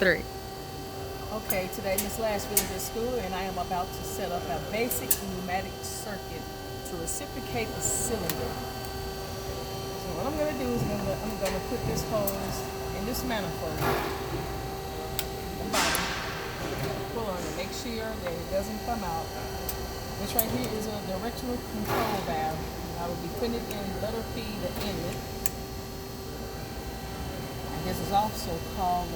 3. Okay, today Miss Lashville is at school and I am about to set up a basic pneumatic circuit to reciprocate the cylinder. So what I'm going to do is I'm going to put this hose in this manifold. The bottom. Pull on it. Make sure that it doesn't come out. This right here is a directional control valve. I will be putting it in letter P, the inlet. And this is also called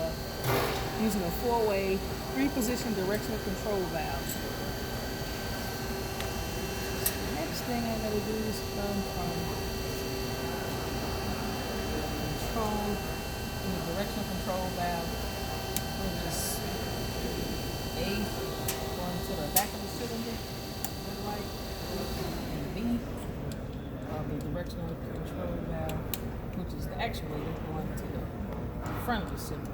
using a 4-way, 3-position directional control valve. The next thing I'm going to do is come from the directional control valve, which is A going to the back of the cylinder, right, and B of the directional control valve, which is the actuator going to the front of the cylinder.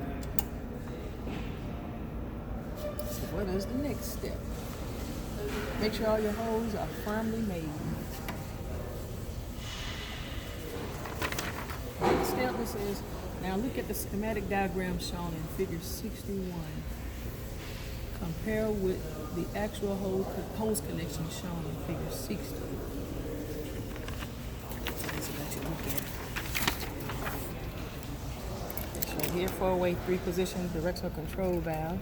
So what is the next step? Make sure all your holes are firmly made. The step this is, now look at the schematic diagram shown in figure 61. Compare with the actual hose connection shown in figure 60. So let you look at it. So here, 4-way, 3-position directional control valve.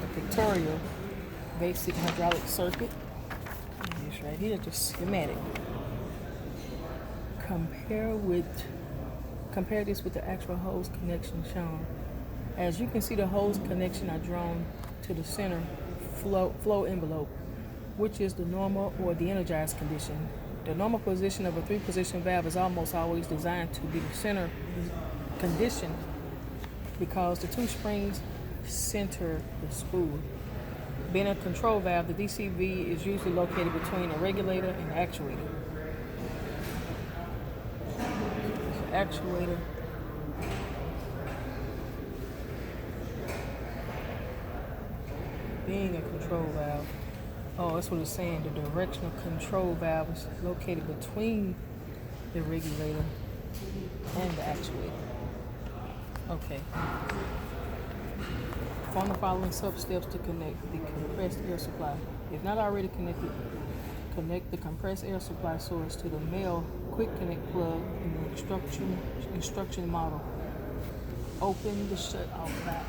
The pictorial basic hydraulic circuit. And this right here, just schematic. Compare this with the actual hose connection shown. As you can see, the hose connection are drawn to the center flow envelope, which is the normal or the energized condition. The normal position of a 3-position valve is almost always designed to be the center condition because the 2 springs center the spool. Being a control valve, the DCV is usually located between a regulator and an actuator. Actuator being a control valve. Oh, that's what it's saying. The directional control valve is located between the regulator and the actuator. Okay. Perform the following sub-steps to connect the compressed air supply. If not already connected, connect the compressed air supply source to the male quick connect plug in the instruction model. Open the shut-off valve.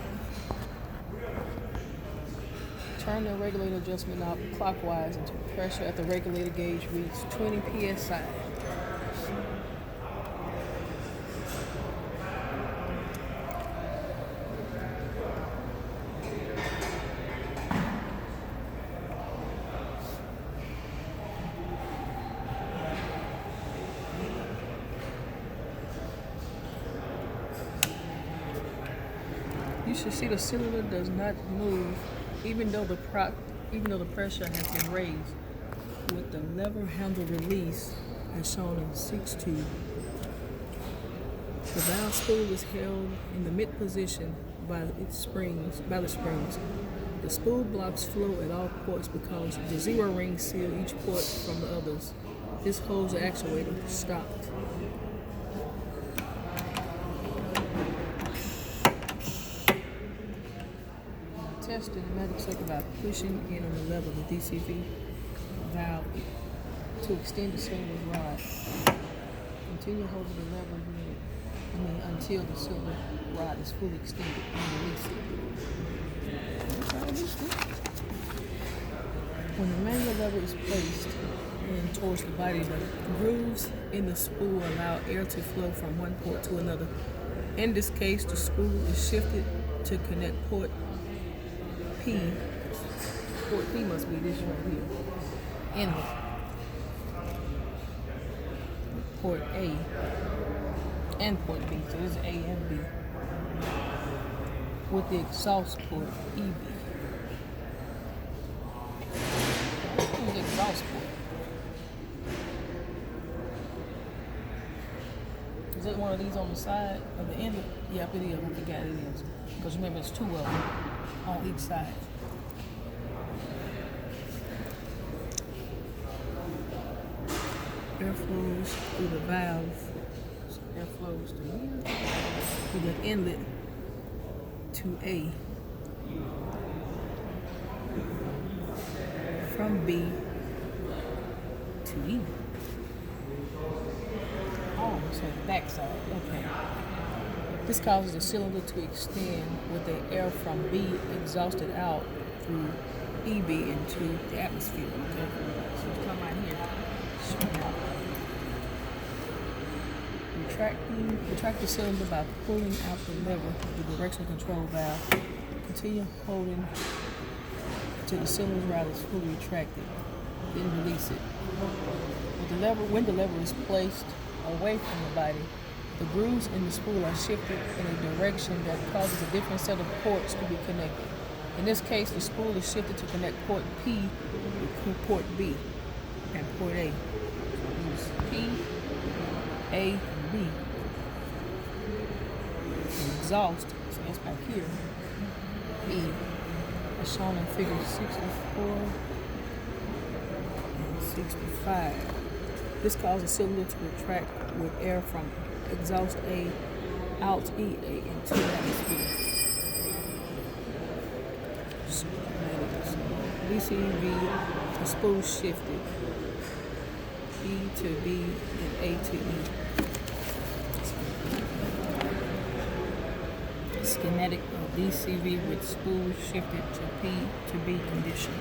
Turn the regulator adjustment knob clockwise until pressure at the regulator gauge reaches 20 psi. You should see the cylinder does not move even though the pressure has been raised with the lever handle release as shown in 6.2. The valve spool is held in the mid position by the springs. The spool blocks flow at all ports because the 0 rings seal each port from the others. This holds the actuator stopped. Test the pneumatic circuit by pushing in on the lever of the DCV valve to extend the cylinder rod. Continue holding the lever until the cylinder rod is fully extended and release it. When the manual lever is placed in towards the body, the grooves in the spool allow air to flow from one port to another. In this case, the spool is shifted to connect port P. Port P must be this right here. Inlet. Port A and port B. So this is A and B. With the exhaust port EB. This is the exhaust port. Is it one of these on the side of the inlet? Yep, it is. I forgot it is. Because remember, it's 2 of them on each side. Air flows through the valve. So air flows through here, through the inlet to A, from B to E. Oh, so the back side. Okay. This causes the cylinder to extend with the air from B exhausted out through EB into the atmosphere. Okay. So it's come right here. Retract the cylinder by pulling out the lever, the directional control valve. Continue holding until the cylinder's rod is fully retracted. Then release it. When the lever is placed away from the body, the grooves in the spool are shifted in a direction that causes a different set of ports to be connected. In this case, the spool is shifted to connect port P with port B and port A. So use P, A, and B. And exhaust, so that's back here, E, as shown in figure 64 and 65. This causes the cylinder to retract with air from exhaust A out EA into the atmosphere. BCV, the spool shifted. E to B and A to E. Schematic of DCV with spool shifted to P to B condition.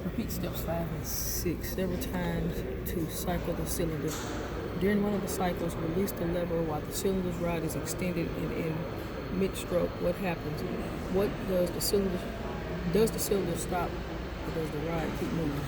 Repeat steps 5 and 6 several times to cycle the cylinder. During one of the cycles, release the lever while the cylinder's rod is extended and in mid-stroke. What happens? What does the cylinder stop, or does the rod keep moving?